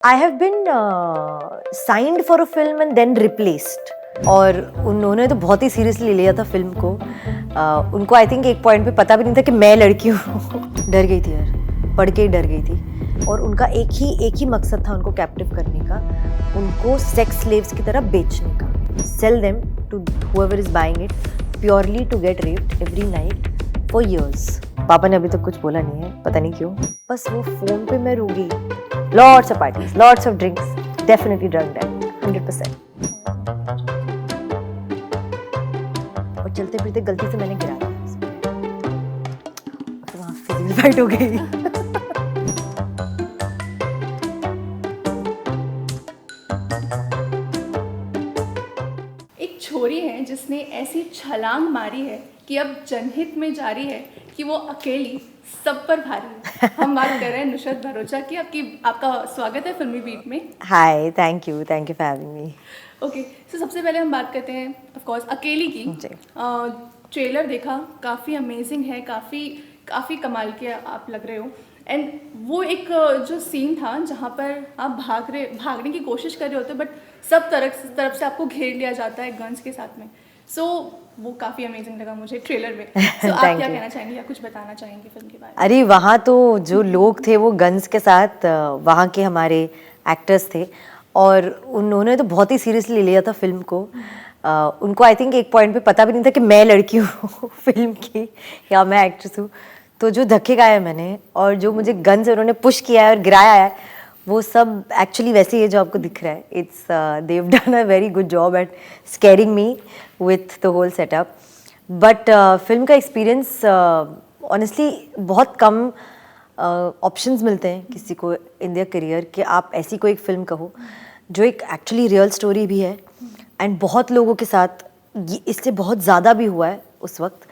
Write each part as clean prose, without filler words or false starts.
I have been signed for a film and then replaced. और उन्होंने तो बहुत ही सीरियसली लिया था फिल्म को. उनको आई थिंक एक पॉइंट पे पता भी नहीं था कि मैं लड़की हूँ. डर गई थी यार, पढ़ के ही डर गई थी. और उनका एक ही मकसद था उनको कैप्टिव करने का, उनको सेक्स स्लेव्स की तरह बेचने का. Sell them to whoever is buying it purely to get raped every night for years. पापा ने अभी तक कुछ बोला नहीं है, पता नहीं क्यों. बस वो फोन पे मैं रूगी. Lots of parties, lots of drinks, definitely drunk that, 100%. और चलते फिरते गलती से मैंने गिरा दिया, तो वहाँ फिजिकल फाइट हो गई. एक छोरी है जिसने ऐसी छलांग मारी है कि अब जनहित में जारी है कि वो अकेली सब पर भारी है. हम बात कर रहे हैं नुसरत भरोचा की. आपका स्वागत है फिल्मी बीट में. Hi, thank you for having me. Okay, so सबसे पहले हम बात करते हैं ऑफ कोर्स अकेली की. ट्रेलर देखा, काफ़ी अमेजिंग है, काफ़ी कमाल के आप लग रहे हो. एंड वो एक जो सीन था जहाँ पर आप भागने की कोशिश कर रहे होते, बट सब तरफ से आपको घेर लिया जाता है गन्स के साथ में. सो वो काफ़ी अमेजिंग लगा मुझे ट्रेलर में. So, आप क्या कहना चाहेंगे या कुछ बताना चाहेंगे फिल्म के बारे में? अरे वहाँ तो जो लोग थे वो गन्स के साथ, वहाँ के हमारे एक्टर्स थे और उन्होंने तो बहुत ही सीरियसली लिया था फिल्म को. उनको आई थिंक एक पॉइंट पे पता भी नहीं था कि मैं लड़की हूँ फिल्म की या मैं एक्ट्रेस हूँ. तो जो धक्के खाए मैंने और जो मुझे गन से उन्होंने पुश किया है और गिराया है, वो सब एक्चुअली वैसे ही है जो आपको दिख रहा है. It's they've done a very good job at scaring me with the whole setup. But film का एक्सपीरियंस ऑनेस्टली बहुत कम ऑप्शंस मिलते हैं किसी को इन देयर करियर कि आप ऐसी कोई एक फिल्म कहो जो एक एक्चुअली रियल स्टोरी भी है एंड बहुत लोगों के साथ इससे बहुत ज़्यादा भी हुआ है उस वक्त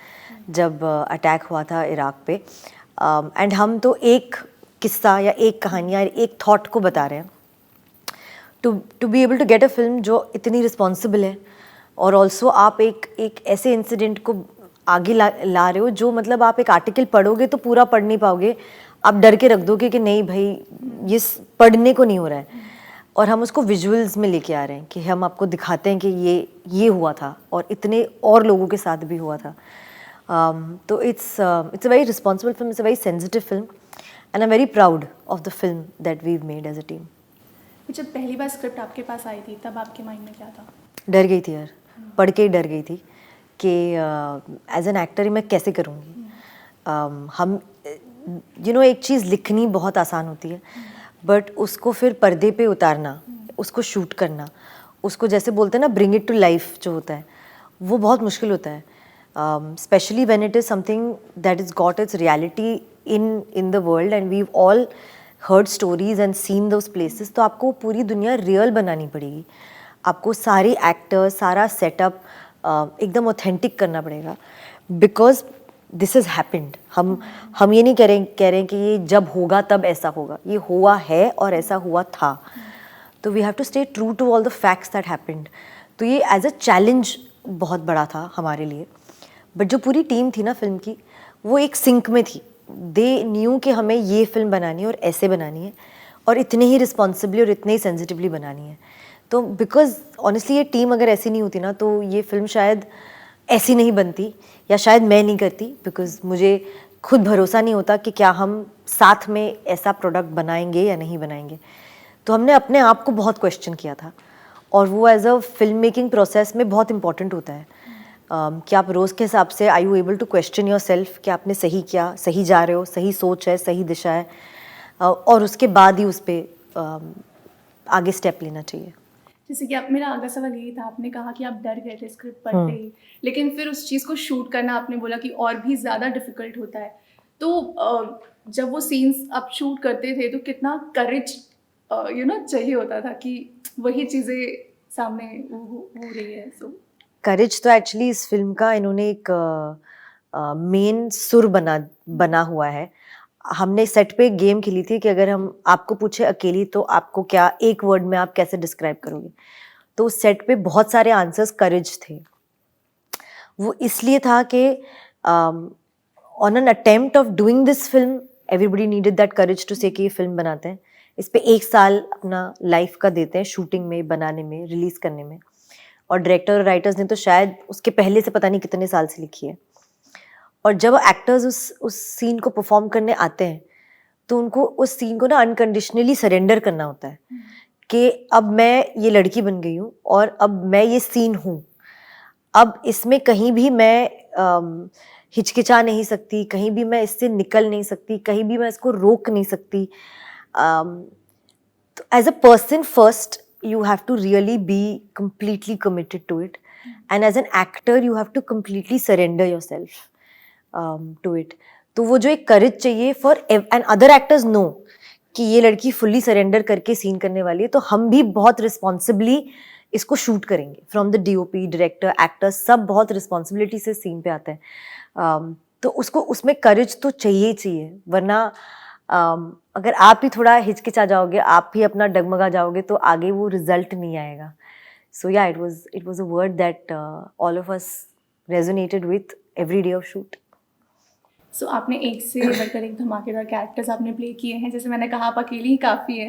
जब अटैक हुआ था इराक पे. एंड हम तो एक किस्सा या एक कहानी या एक थॉट को बता रहे हैं. To be able to get a film जो इतनी रिस्पॉन्सिबल है और ऑल्सो आप एक ऐसे इंसिडेंट को आगे ला रहे हो जो मतलब आप एक आर्टिकल पढ़ोगे तो पूरा पढ़ नहीं पाओगे, आप डर के रख दोगे कि नहीं भाई ये पढ़ने को नहीं हो रहा है. और हम उसको विजुअल्स में लेके आ रहे हैं कि हम आपको दिखाते हैं कि ये हुआ था और इतने और लोगों के साथ भी हुआ था. तो it's a very responsible film, it's a very sensitive film and I am very proud of the film that we made as a team. जब पहली बार स्क्रिप्ट आपके पास आई थी तब आपके माइंड में क्या था? डर गई थी यार, पढ़ के ही डर गई थी कि एज एन एक्टर मैं कैसे करूँगी. हम एक चीज़ लिखनी बहुत आसान होती है बट उसको फिर पर्दे पे उतारना, उसको शूट करना, उसको जैसे बोलते हैं ना ब्रिंग इट टू लाइफ जो होता है, वो बहुत मुश्किल होता है. Specially when it is something that is got its reality in the world and we all heard stories and seen those places. तो आपको पूरी दुनिया रियल बनानी पड़ेगी, आपको सारे एक्टर्स, सारा सेटअप एकदम ऑथेंटिक करना पड़ेगा बिकॉज दिस इज़ हैपेंड. हम ये नहीं कह रहे हैं कि ये जब होगा तब ऐसा होगा, ये हुआ है और ऐसा हुआ था. तो we have to stay true to all the facts that happened. तो ये एज अ चैलेंज बहुत बड़ा था हमारे लिए. बट जो पूरी टीम थी ना फिल्म की, वो एक सिंक में थी. दे न्यू कि हमें ये फिल्म बनानी है और ऐसे बनानी है और इतने ही रिस्पॉन्सिबली और इतने ही सेंसिटिवली बनानी है. तो बिकॉज ऑनेस्टली ये टीम अगर ऐसी नहीं होती ना तो ये फिल्म शायद ऐसी नहीं बनती या शायद मैं नहीं करती बिकॉज मुझे खुद भरोसा नहीं होता कि क्या हम साथ में ऐसा प्रोडक्ट बनाएंगे या नहीं बनाएंगे. तो हमने अपने आप को बहुत क्वेश्चन किया था और वो as a film making process में बहुत इंपॉर्टेंट होता है कि आप रोज़ के हिसाब से I you able to question yourself कि आपने सही किया, सही जा रहे हो, सही सोच है, सही दिशा है, और उसके बाद ही उस पर आगे स्टेप लेना चाहिए. जैसे कि आप, मेरा अगला सवाल यही था, आपने कहा कि आप डर गए थे स्क्रिप्ट पढ़ते ही, लेकिन फिर उस चीज़ को शूट करना आपने बोला कि और भी ज़्यादा डिफ़िकल्ट होता है. तो जब वो सीन्स आप शूट करते थे तो कितना करेज चाहिए होता था कि वही चीज़ें सामने हो रही है. सो करेज तो एक्चुअली इस फिल्म का इन्होंने एक मेन सुर बना हुआ है. हमने सेट पे एक गेम खेली थी कि अगर हम आपको पूछे अकेली तो आपको क्या एक वर्ड में आप कैसे डिस्क्राइब करोगे. तो उस सेट पे बहुत सारे आंसर्स करेज थे. वो इसलिए था कि on an attempt of doing this film everybody needed that courage to say कि ये फिल्म बनाते हैं. इस पे 1 साल अपना लाइफ का देते हैं शूटिंग में, बनाने में, रिलीज करने में, और डायरेक्टर और राइटर्स ने तो शायद उसके पहले से पता नहीं कितने साल से लिखी है। और जब एक्टर्स उस सीन को परफॉर्म करने आते हैं तो उनको उस सीन को ना अनकंडीशनली सरेंडर करना होता है कि अब मैं ये लड़की बन गई हूँ और अब मैं ये सीन हूँ, अब इसमें कहीं भी मैं हिचकिचा नहीं सकती, कहीं भी मैं इससे निकल नहीं सकती, कहीं भी मैं इसको रोक नहीं सकती। तो as a person first you have to really be completely committed to it, and as an actor you have to completely surrender yourself to it. तो वो जो एक courage चाहिए for and other actors know कि ये लड़की fully surrender करके scene करने वाली है, तो हम भी बहुत responsibly इसको शूट करेंगे। From the DOP, director, actors, सब बहुत रिस्पॉन्सिबिलिटी से सीन पे आते हैं। तो उसको उसमें करेज तो चाहिए ही चाहिए, वरना अगर आप ही थोड़ा हिचकिचा जाओगे, आप ही अपना डगमगा जाओगे, तो आगे वो रिजल्ट नहीं आएगा। So yeah it was a word that all of us resonated with every day of shoot. So आपने एक से बढ़कर एक धमाकेदार कैरेक्टर्स आपने प्ले किए हैं, जैसे मैंने कहा आप अकेले ही काफ़ी है।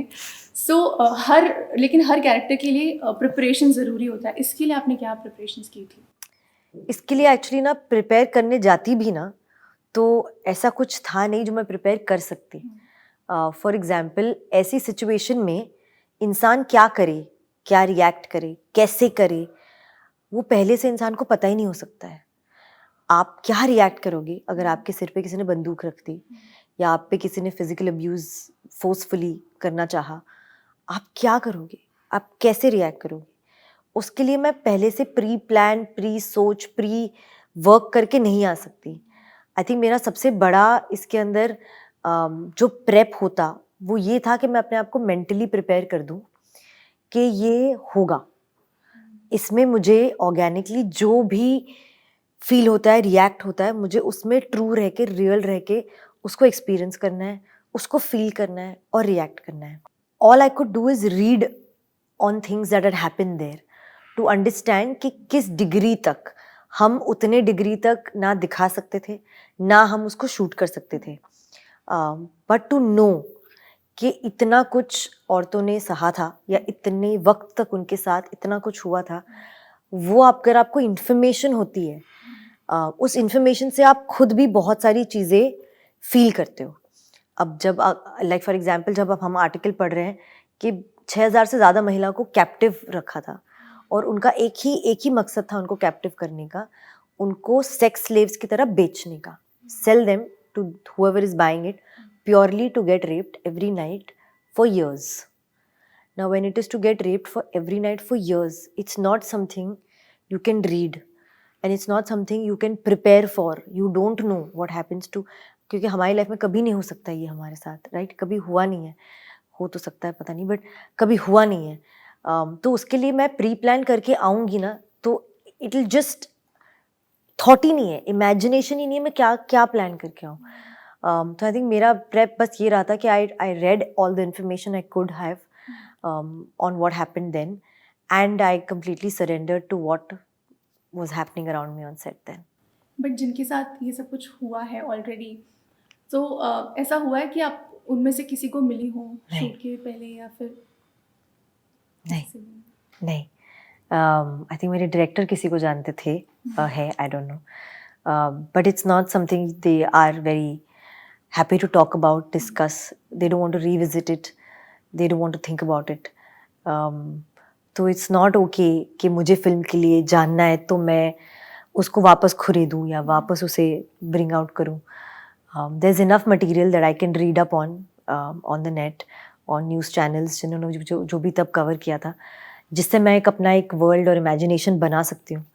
लेकिन हर कैरेक्टर के लिए प्रिपरेशन ज़रूरी होता है, इसके लिए आपने क्या प्रिपरेशंस की थी? इसके लिए एक्चुअली ना प्रिपेयर करने जाती भी ना तो ऐसा कुछ था नहीं जो मैं प्रिपेयर कर सकती। फॉर एग्जाम्पल ऐसी सिचुएशन में इंसान क्या करे, क्या रिएक्ट करे, कैसे करे, वो पहले से इंसान को पता ही नहीं हो सकता है। आप क्या रिएक्ट करोगे अगर आपके सिर पे किसी ने बंदूक रख दी या आप पे किसी ने फिजिकल अब्यूज़ फोर्सफुली करना चाहा, आप क्या करोगे, आप कैसे रिएक्ट करोगे? उसके लिए मैं पहले से प्री प्लान, प्री सोच, प्री वर्क करके नहीं आ सकती। आई थिंक मेरा सबसे बड़ा इसके अंदर जो प्रेप होता वो ये था कि मैं अपने आप को मेंटली प्रिपेयर कर दूं कि ये होगा, इसमें मुझे ऑर्गेनिकली जो भी फील होता है, रिएक्ट होता है, मुझे उसमें ट्रू रह के, रियल रह के उसको एक्सपीरियंस करना है, उसको फील करना है और रिएक्ट करना है। All I could do is read on things that had happened there to understand कि किस डिग्री तक हम उतने डिग्री तक ना दिखा सकते थे, ना हम उसको शूट कर सकते थे। बट टू नो कि इतना कुछ औरतों ने सहा था या इतने वक्त तक उनके साथ इतना कुछ हुआ था, वो अगर आपको इन्फॉर्मेशन होती है, उस इन्फॉर्मेशन से आप खुद भी बहुत सारी चीज़ें फील करते हो। अब जब लाइक फॉर एग्जांपल जब अब हम आर्टिकल पढ़ रहे हैं कि 6000 से ज़्यादा महिला को कैप्टिव रखा था और उनका एक ही मकसद था उनको कैप्टिव करने का, उनको सेक्स स्लेव्स की तरह बेचने का, sell them to whoever is buying it purely to get raped every night for years. Now when it is to get raped for every night for years, it's not something you can read and it's not something you can prepare for. You don't know what happens to, क्योंकि हमारी life में कभी नहीं हो सकता ये हमारे साथ, राइट? कभी हुआ नहीं है, हो तो सकता है पता नहीं, बट कभी हुआ नहीं है। तो उसके लिए मैं प्री प्लान करके आऊँगी ना तो इट विल जस्ट थॉट ही नहीं है, इमेजिनेशन ही नहीं है मैं क्या क्या प्लान करके आऊँ। तो आई थिंक मेरा प्रेप बस ये रहा था कि I read all the information I could have on what happened then and I completely surrender to what was happening around me on set then. But जिनके साथ ये सब कुछ हुआ है ऑलरेडी, तो ऐसा हुआ है कि आप उनमें से किसी को मिली हो शूट के पहले या फिर? नहीं, आई थिंक मेरे डायरेक्टर किसी को जानते थे, है, I don't know, but it's not something they are very happy to talk about, discuss. They don't want to revisit it. They don't want to think about it. तो it's not okay कि मुझे film के लिए जानना है तो मैं उसको वापस खरीदूँ या वापस उसे bring out करूँ। There's enough material that I can read up on the net, on news channels जिन्होंने जो भी तब कवर किया था, जिससे मैं अपना एक वर्ल्ड और इमेजिनेशन बना सकती हूँ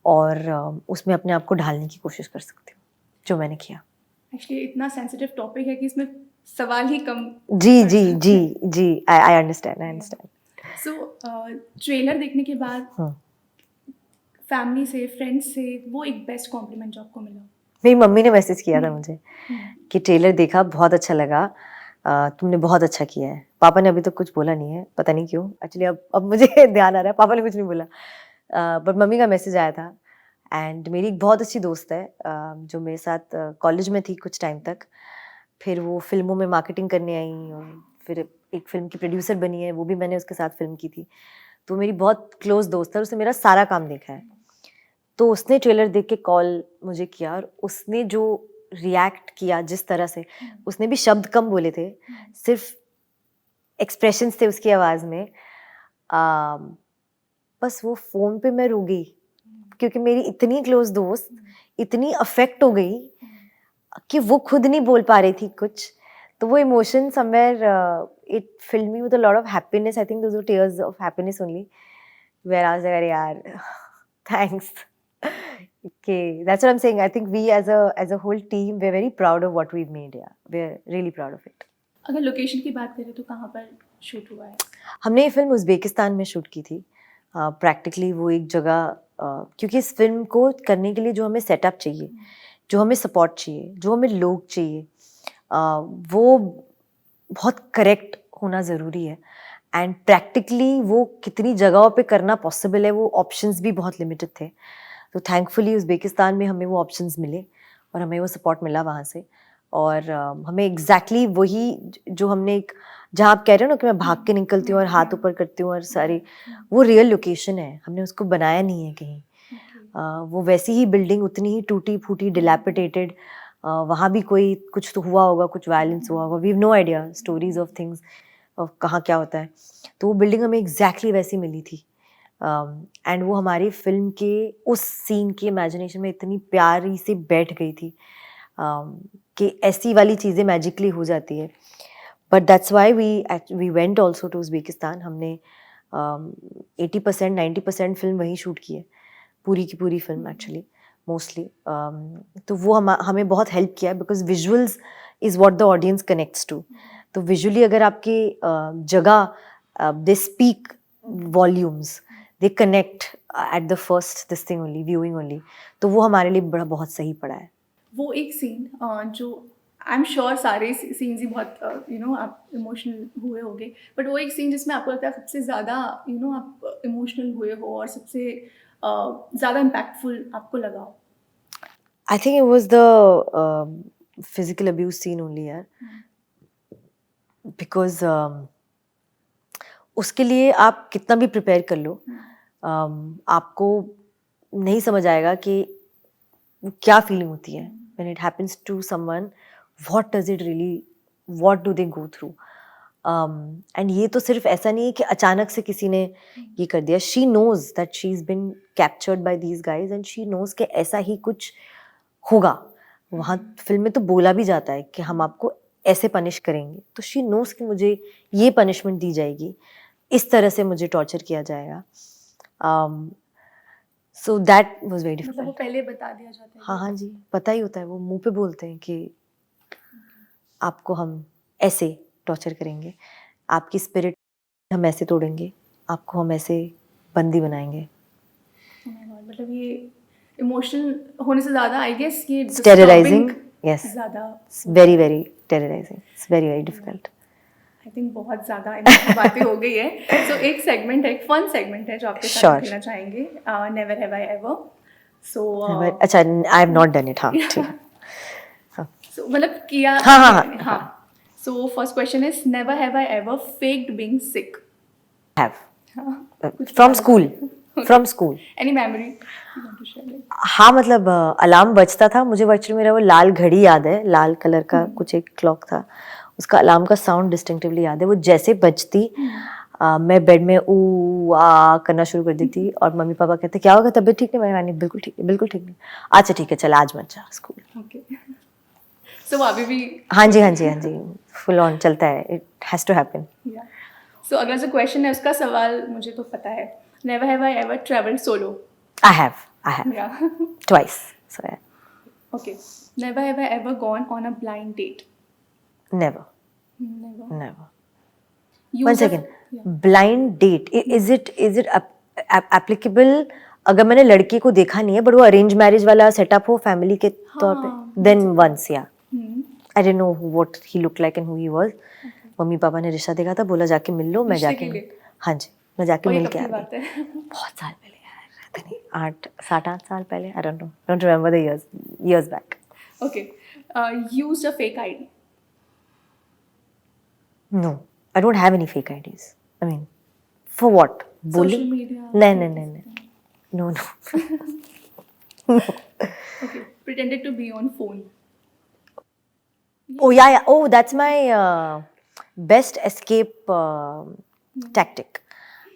और उसमें अपने आप को ढालने की कोशिश कर सकती हूँ, जो मैंने किया। एक्चुअली इतना सेंसिटिव टॉपिक है कि इसमें सवाल ही कम। जी, आई अंडरस्टैंड। सो ट्रेलर देखने के बाद फैमिली से, फ्रेंड्स से वो एक बेस्ट कॉम्प्लीमेंट जो आपको मिला? मेरी मम्मी ने मैसेज किया था मुझे कि ट्रेलर देखा, बहुत अच्छा लगा, तुमने बहुत अच्छा किया है। पापा ने अभी तक कुछ बोला नहीं है, पता नहीं क्यों। एक्चुअली अब मुझे ध्यान आ रहा है, पापा ने कुछ नहीं बोला, बट मम्मी का मैसेज आया था। एंड मेरी एक बहुत अच्छी दोस्त है जो मेरे साथ कॉलेज में थी कुछ टाइम तक, फिर वो फिल्मों में मार्केटिंग करने आई और फिर एक फिल्म की प्रोड्यूसर बनी है, वो भी मैंने उसके साथ फिल्म की थी, तो मेरी बहुत क्लोज दोस्त है, उसने मेरा सारा काम देखा है। तो उसने ट्रेलर देख के कॉल मुझे किया और उसने जो रिएक्ट किया जिस तरह से, उसने भी शब्द कम बोले थे, सिर्फ एक्सप्रेशंस थे उसकी आवाज़ में। आ, बस वो फ़ोन पे मैं रो गई, क्योंकि मेरी इतनी क्लोज दोस्त इतनी अफेक्ट हो गई कि वो खुद नहीं बोल पा रही थी कुछ। तो वो emotion somewhere it filled me with a lot of happiness. I think those were tears of happiness only, where I was like अरे यार thanks. Okay, that's what I'm saying. I think we as a whole team, we're very proud of what we've made. Yeah, we're really proud of it. अगर location की बात करें तो कहाँ पर shoot हुआ है? हमने ये फिल्म उज़्बेकिस्तान में शूट की थी। प्रैक्टिकली वो एक जगह, क्योंकि इस फिल्म को करने के लिए जो हमें सेटअप चाहिए, जो हमें सपोर्ट चाहिए, जो हमें लोग चाहिए, वो बहुत करेक्ट होना ज़रूरी है। एंड प्रैक्टिकली वो कितनी जगहों पे करना पॉसिबल है, वो ऑप्शंस भी बहुत लिमिटेड थे। तो थैंकफुली उज़्बेकिस्तान में हमें वो ऑप्शंस मिले और हमें वो सपोर्ट मिला वहाँ से। और हमें एग्जैक्टली वही जो हमने एक, जहाँ आप कह रहे हो ना कि मैं भाग के निकलती हूँ और हाथ ऊपर करती हूँ और सारी, वो रियल लोकेशन है, हमने उसको बनाया नहीं है कहीं। वो वैसी ही बिल्डिंग, उतनी ही टूटी फूटी डिलैपिडेटेड, वहाँ भी कोई कुछ तो हुआ होगा, कुछ वायलेंस हुआ होगा, we have no idea stories of things, of कहाँ क्या होता है। तो वो बिल्डिंग हमें एग्जैक्टली वैसी मिली थी। एंड वो हमारी फिल्म के उस सीन की इमेजिनेशन में इतनी प्यारी से बैठ गई थी कि ऐसी वाली चीज़ें मैजिकली हो जाती है। But that's why we went also to Uzbekistan. हमने 80% 90% फिल्म वहीं शूट की है, पूरी की पूरी फिल्म एक्चुअली मोस्टली। तो वो हमें बहुत हेल्प किया है, because visuals is what the audience connects to. तो विजुअली अगर आपकी जगह, they speak volumes, they connect at the first this thing only, viewing only, तो वो हमारे लिए बड़ा बहुत सही पड़ा है। वो एक सीन जो आई एम श्योर सारे सीन्स ही बहुत आप इमोशनल हुए होंगे, बट वो एक सीन जिसमें आपको लगता है सबसे ज़्यादा आप इमोशनल हुए हो और सबसे ज़्यादा इम्पैक्टफुल आपको लगा हो? I think it was the physical abuse scene only, यार, because उसके लिए आप कितना भी प्रिपेयर कर लो, आपको नहीं समझ आएगा कि क्या फीलिंग होती है when it happens to someone, what does it really, what do they go through, and ये तो सिर्फ ऐसा नहीं है कि अचानक से किसी ने ये कर दिया। she knows that she's been captured by these guys and she knows कि ऐसा ही कुछ होगा। वहाँ फिल्म में तो बोला भी जाता है कि हम आपको ऐसे पनिश करेंगे, तो she knows कि मुझे ये पनिशमेंट दी जाएगी, इस तरह से मुझे टॉर्चर किया जाएगा। सो दैट वाज वेरी मतलब वो डिफिकल्ट। पहले बता दिया जाता है? हाँ हाँ जी, पता ही होता है, वो मुंह पे बोलते हैं कि आपको हम ऐसे टॉर्चर करेंगे, आपकी स्पिरिट हम ऐसे तोड़ेंगे, आपको हम ऐसे बंदी बनाएंगे। Oh my God, मतलब ये इमोशनल होने से ज़्यादा आई गेस ये टेरराइजिंग, यस, ज़्यादा very very terrorising, it's very very difficult. I think बहुत ज़्यादा इमोशनल बातें हो गई है। सो एक सेगमेंट है, एक फन सेगमेंट है जो आपके साथ Sure. खेलना चाहेंगे, नेवर हैव आई एवर। सो अच्छा, I have not done it. हाँ ठीक है। सो मतलब किया हाँ, हाँ, मैंने, हाँ। So first question is never have I ever faked being sick? Have from school, from school. Any memory you want to share? हाँ मतलब अलार्म बजता था, मुझे एक्चुअली मेरा वो लाल घड़ी याद है, लाल कलर का कुछ एक क्लॉक था, उसका अलार्म का साउंड डिस्टिंक्टिवली याद है। वो जैसे बजती मैं बेड में ऊ आ करना शुरू कर देती और मम्मी पापा कहते क्या होगा, तबीयत ठीक नहीं? मैं नहीं, बिल्कुल ठीक है, बिल्कुल ठीक नहीं। अच्छा ठीक है, चल आज मत जा स्कूल। ओके। सो अभी भी? हाँ जी हाँ जी हाँ जी, फुल ऑन चलता है, इट हैज़ टू हैपन। सो अगला जो क्वेश्चन है उसका सवाल मुझे तो पता है, never have I ever travelled solo? I have yeah twice, so okay. Never have I ever gone on a blind date? Never, never. Never. One second, blind date, is it applicable अगर मैंने लड़के को देखा नहीं है but वो arrange marriage वाला setup हो फैमिली के तौर पे, देन वंस, या I didn't know what he look like and who he was. Mummy papa ने रिश्ता देखा था, बोला जाके मिल लो, मैं जाके हाँ जी, मैं जाके मिल के आ गई। बहुत साल पहले यार, पता नहीं 7-8 साल पहले, I don't remember the years back. Okay. Used a fake ID? No, I don't have any fake IDs. I mean, for what? Social media. नहीं. No. Okay, pretended to be on phone. Oh yeah. Oh, that's my best escape tactic.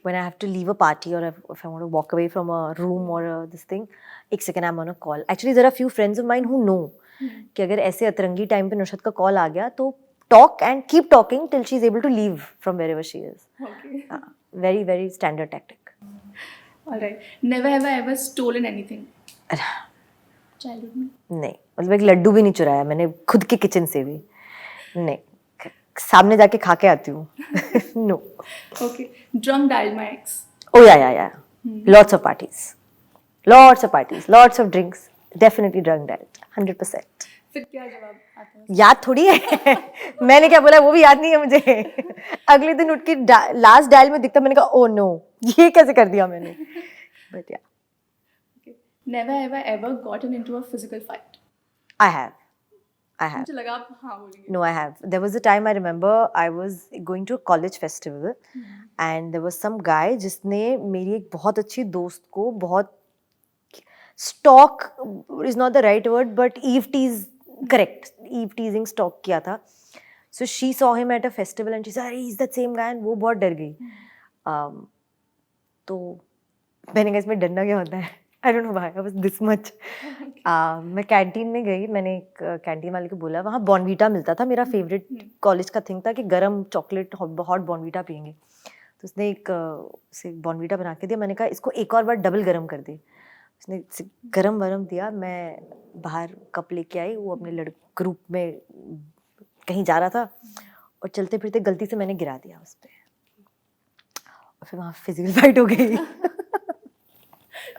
When I have to leave a party or if I want to walk away from a room or this thing, एक second I'm on a call. Actually, there are few friends of mine who know कि अगर ऐसे अतरंगी time पे नुशरत का call आ गया तो talk and keep talking till she is able to leave from wherever she is. Okay. Very, very standard tactic. All right. Never have I ever stolen anything. Childhood में. नहीं, मतलब एक लड्डू भी नहीं चुराया मैंने खुद के किचन से भी. नहीं, सामने जाके खा के आती हूँ. No. Okay. Drunk dialed my ex. Oh yeah. Lots of parties. Lots of drinks. Definitely drunk dialed. 100%. फिर क्या जवाब आता है? याद थोड़ी है. मैंने क्या बोला वो भी याद नहीं है मुझे. अगले दिन उठ के लास्ट डायल में दिखता मैंने कहा ओ नो ये कैसे कर दिया मैंने. But yeah. Okay. Never have I ever gotten into a physical fight. I have. मुझे लगा आप हाँ बोलेंगे. No, I have. There was a time I remember I was going to a college festival and there was some guy जिसने मेरी एक बहुत अच्छी दोस्त को बहुत stalk is not the right word but eve teasing stalk किया था. So she saw him at a festival and she said he's that same guy and वो बहुत डर गई. तो मैंने कहा इसमें डरना क्या होता है. I don't know why I was this much. मैं कैंटीन में गई. मैंने एक कैंटीन वाले को बोला वहाँ बॉर्नवीटा मिलता था. मेरा फेवरेट कॉलेज का थिंग था कि गरम चॉकलेट हॉट बॉर्नवीटा पियेंगे. तो उसने एक बॉर्नवीटा बना के दिया. मैंने कहा इसको एक और बार डबल गरम कर दे. उसने गरम वरम दिया. मैं बाहर कप लेके आई. वो अपने ग्रुप में कहीं जा रहा था और चलते फिरते गलती से मैंने गिरा दिया उस पर और फिर वहाँ फिजिकल फाइट हो गई.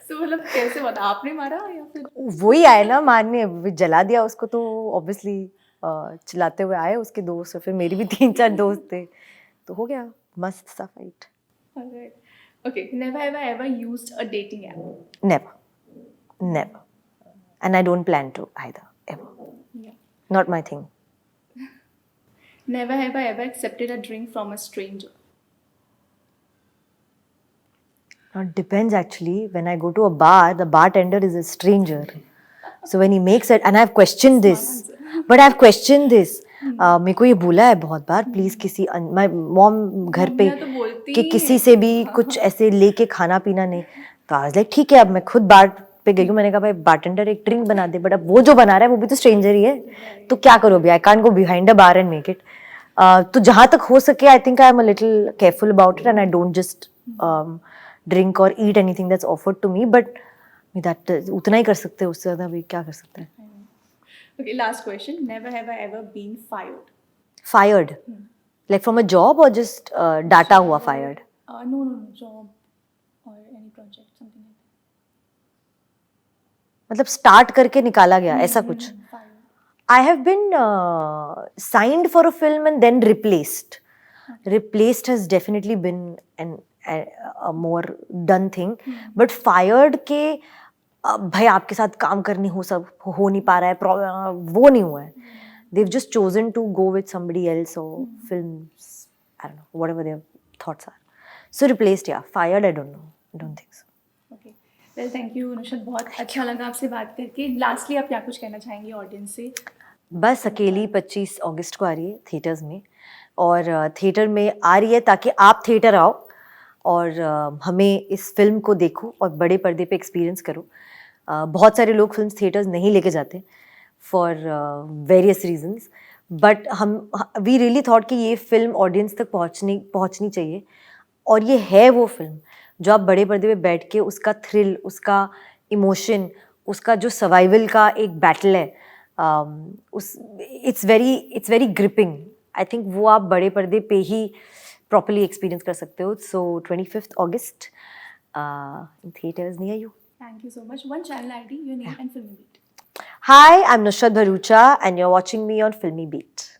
तो मतलब कैसे बता आपने मारा या फिर वही आए ना मारने. जला दिया उसको तो ऑब्वियसली चिल्लाते हुए आए उसके दोस्त और फिर मेरी भी 3-4 दोस्त थे तो हो गया मस्त सा fight. Alright. Okay. Never have I ever used a dating app. Never. And I don't plan to either ever. Yeah. Not my thing. Never have I ever accepted a drink from a stranger. It depends actually. When I go to a bar, the bartender is a stranger. So when he makes it, and I've questioned this, but I've questioned this. मेरे को ये बोला है बहुत बार please किसी my mom घर पे कि किसी से भी कुछ ऐसे लेके खाना पीना नहीं. तो आई वाज लाइक ठीक है अब मैं खुद बार पे गई हूँ. मैंने कहा भाई बारटेंडर एक ड्रिंक बना दे. बट अब वो जो बना रहा है वो भी तो स्ट्रेंजर ही है तो क्या करो अभी. I can't go behind a bar and make it. तो जहाँ तक हो सके I think I am a little careful about it and I don't just drink or eat anything that's offered to me. But that उतना ही कर सकते हैं. उससे ज़्यादा भी क्या कर सकते हैं. Okay, last question. Never have I ever been fired. Fired? Like from a job or just data हुआ fired? No, job or any project, something like that. मतलब start करके निकाला गया ऐसा कुछ. Fired. I have been signed for a film and then replaced. Replaced has definitely been a more done thing. But fired के भाई आपके साथ काम करनी हो नहीं पा रहा है वो नहीं हुआ है. They've just chosen to go with somebody else or films. I don't know, whatever their thoughts are. So replaced, yeah. Fired, I don't know. I don't think so. Okay. Well, thank you, Nusrat. बहुत अच्छा लगा आपसे बात करके. Lastly, आप क्या कुछ कहना चाहेंगी ऑडियंस से? बस अकेली 25 अगस्त को आ रही है थिएटर्स में और थिएटर में आ रही है ताकि आप थिएटर आओ और हमें इस फिल्म को देखो और बड़े पर्दे पे एक्सपीरियंस करो. बहुत सारे लोग फिल्म थिएटर्स नहीं लेके जाते for various reasons. But we really thought कि ये फिल्म ऑडियंस तक पहुंचनी चाहिए और ये है वो फिल्म जो आप बड़े पर्दे पे बैठ के उसका थ्रिल, उसका इमोशन, उसका जो सर्वाइवल का एक बैटल है it's very gripping. I think वो आप बड़े पर्दे पे ही प्रॉपर्ली एक्सपीरियंस कर सकते हो. सो 25th August in theaters near you. Thank you so much. One channel ID, your name and Filmy Beat. Hi, I'm Nusrat Bharucha and you're watching me on Filmy Beat.